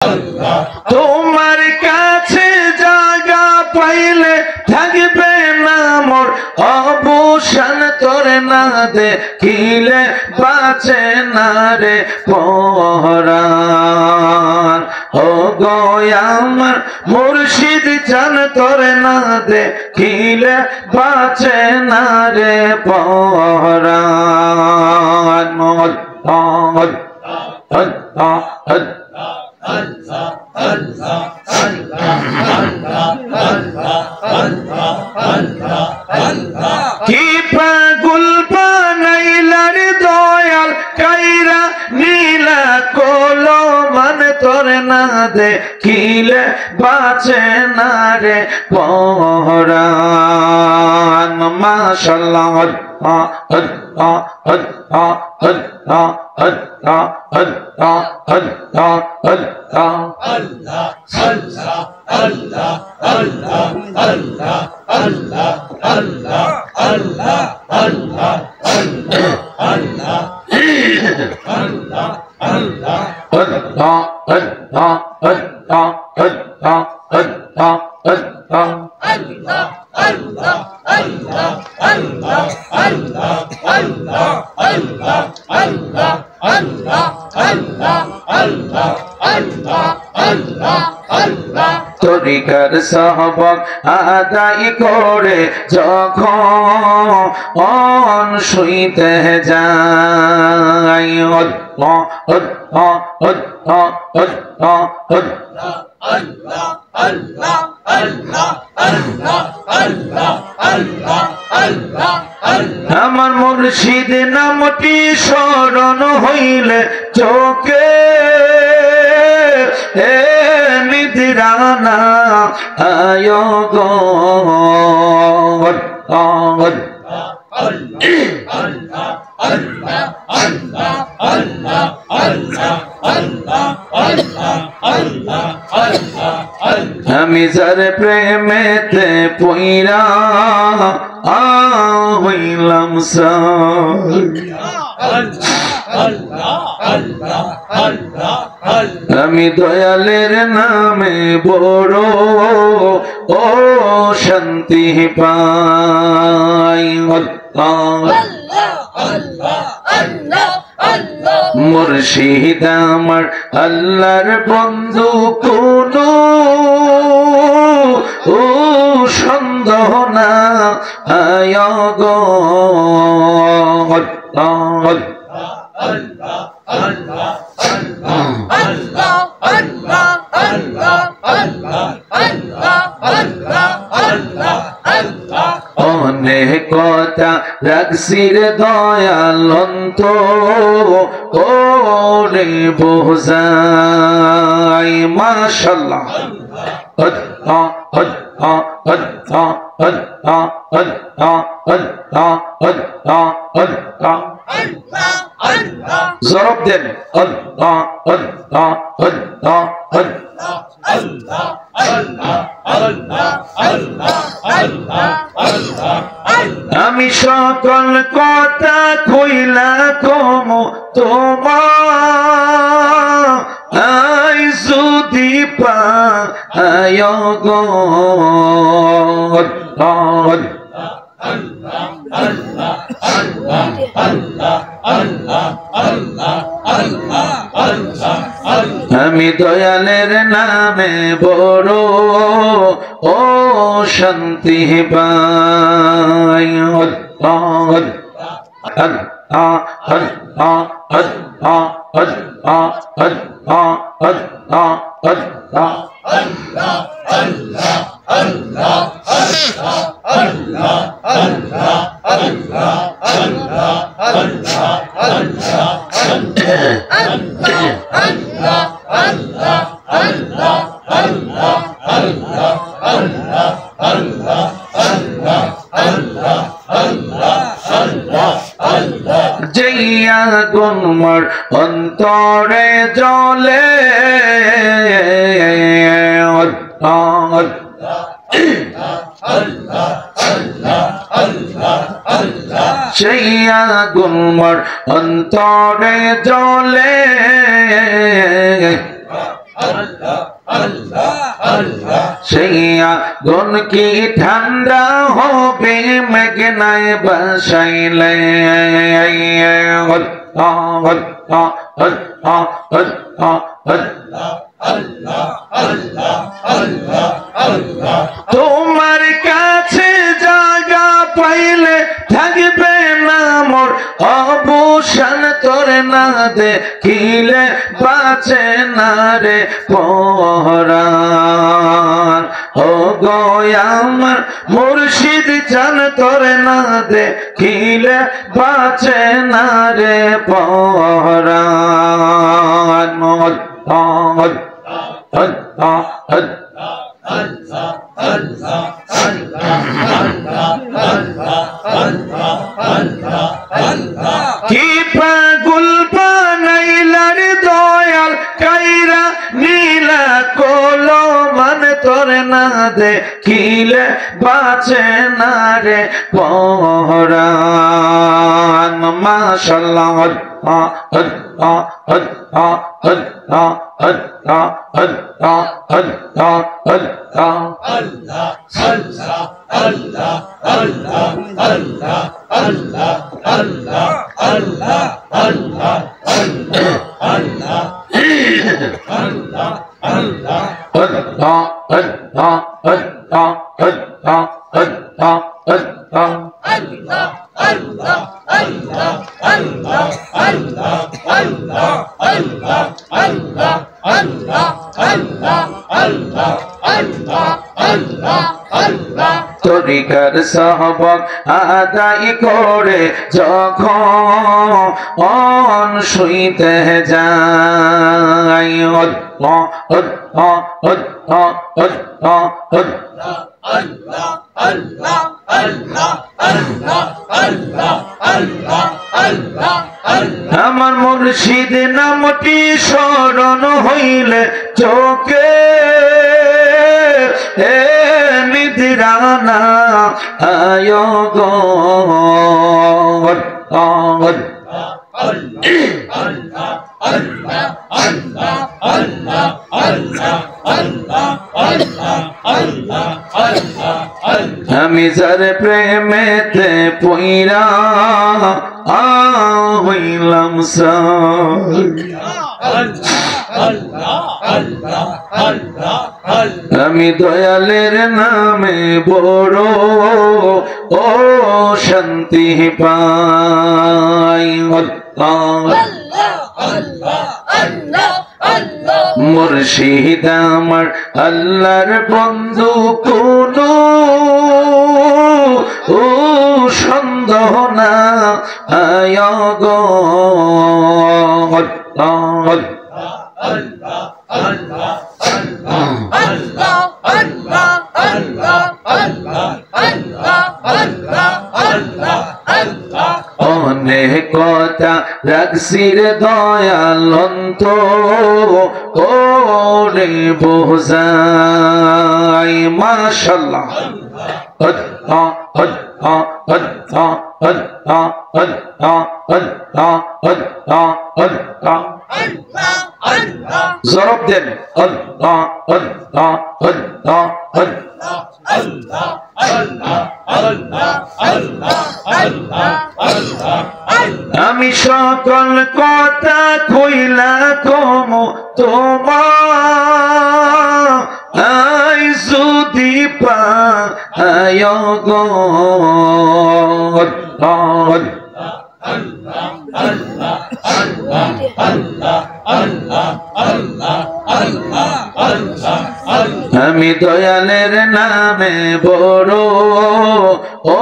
তোমার কাছে জায়গা পাইলে থাকবে না মোর অবসান, তোরে না দেখিলে বাঁচে না রে পরাণ। ও গো আমার মুর্শিদ জান, তোরে না দেখিলে বাঁচে না রে পরাণ। কি পাগল বানাইলার দয়াল কাইরা নীলা কোলো মান, তোরে না দেখিলে বাঁচে না রে পরাণ। মাশাআল্লাহ তরিকার সহবত আদায় করে যখন শুইতে যাই, আমার মুর্শিদ নামটি স্মরণ হইলে চোখে নিদ্রানা আয় গো। আমি যার প্রেমেতে পইরা হইলাম আমি দয়ালের নামে বড় ও শান্তি পাই। মুর্শিদ আমার আল্লাহর বন্ধু, কোনো ও সন্দেহ না আয় গো। অনেক কথা রাখছি রে দয়াল ওরে বোঝাই। মাশাআল্লাহ জবাব দেন। আমি সকল কথা কইলা কম তোমার যদি পায় গো। আমি দয়ালের নামে বড় ও শান্তি পাই। জইয়া গুনমর অন্তরে জলে জইয়া গুনমর অন্তরে জলে সেই আগুন কি ঠান্ডা হবে মেঘনায় বাসাইলে তোমার কাছে জায়গা পাইলে থাকবে না মোর অবসান তোর না দেখিলে বাঁচে না রে পরাণ ও গো আমার মুর্শিদ জান তোর না দেখিলে বাঁচে না রে পরাণ কি পাগল বানাইলার দয়াল কাইরা নীলা কোলো মান তোর না দেখিলে বাঁচে না রে পরাণ মাশাআল্লাহ তরিকার সহবত আদায় করে যখন শুইতে যাই আমার মুর্শিদ নামটি স্মরণ হইলে চোখে নিদ্রানা আয় গো আমি যার প্রেমেতে পইরা হইলাম আমি দয়ালের নামে বড় ও শান্তি পাই মুর্শিদ আমার আল্লাহর বন্ধু কোনো ও সন্দেহ না আয় গো অনেক কথা রাখছি রে দয়াল ওরে বোঝাই মাশাআল্লাহ জবাব দেন আমি সকল কথা কইলা কম তোমার যদি পায় গো আমি দয়ালের নামে বড় ও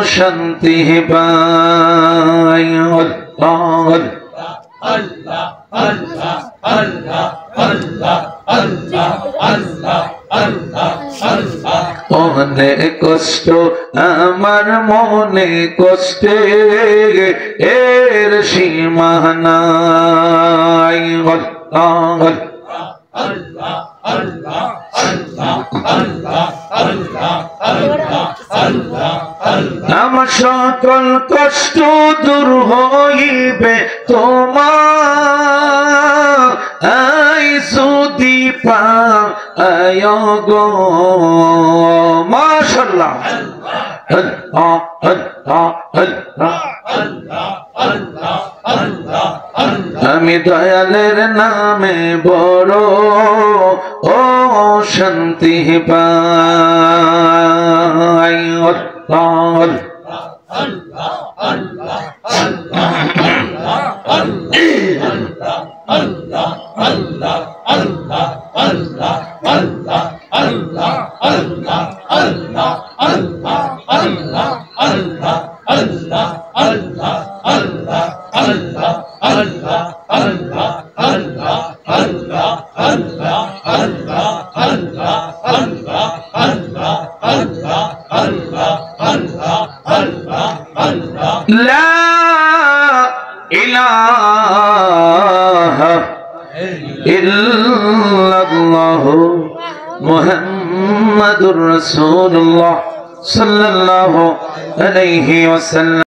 শান্তি পাই অনেক কষ্ট আমার মনে কষ্টে এর সীমা নাই আমার সকল কষ্ট দূর হইবে তোমার যদি আয়ো গো মাশাআল্লাহ আল্লাহ আল্লাহ আল্লাহ আমি দয়ালের নামে বড় ও শান্তি পাই আল্লাহ لا إله إلا الله محمد رسول الله صلى الله عليه وسلم